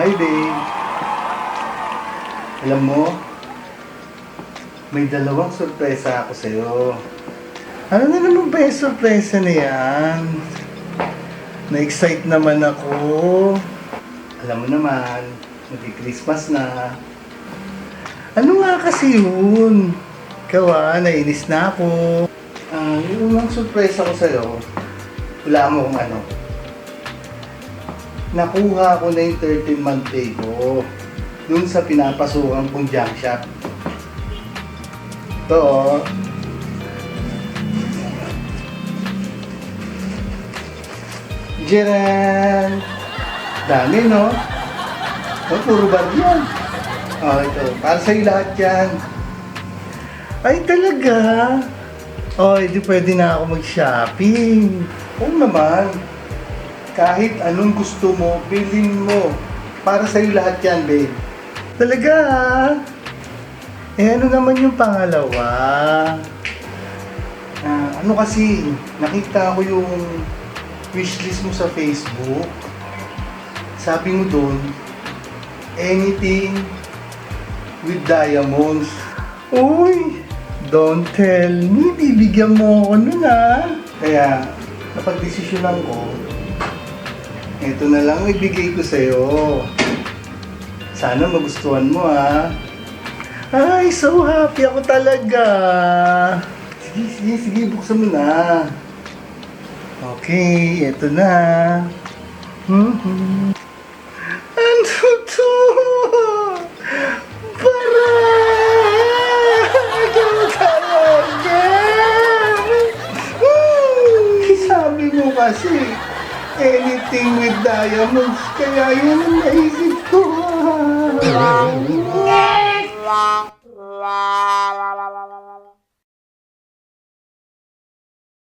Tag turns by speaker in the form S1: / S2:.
S1: Hi, babe. Alam mo, may dalawang sorpresa ako sa'yo. Ano na naman ba yung sorpresa na yan? Na-excite naman ako. Alam mo naman, mag-Christmas na. Ano nga kasi yun? Ikaw nainis na ako. Yung unang sorpresa ko sa'yo, wala mo kung ano. Nakuha ko na yung 13-month pay ko dun sa pinapasukan kong junk shop. Ito Jiran! Dami, no? Puro bag yan. Ito. Para sa'yo lahat yan. Ay, talaga? Di pwede na ako mag-shopping. Oo naman. Kahit anong gusto mo, bilhin mo. Para sa'yo lahat yan, babe. Talaga, ano naman yung pangalawa? Ano kasi, nakita ko yung wishlist mo sa Facebook. Sabi mo doon, anything with diamonds. Uy, don't tell me, bibigyan mo ako nun Kaya, napag-desisyonan ko, ito na lang ibigay ko sa'yo. Sana magustuhan mo Ay, so happy ako talaga. Sige, buksan mo na. Okay, ito na. Ano to? Para! Ikaw talaga! Sabi mo kasi, anything with diamonds, kaya yun ang naisip ko.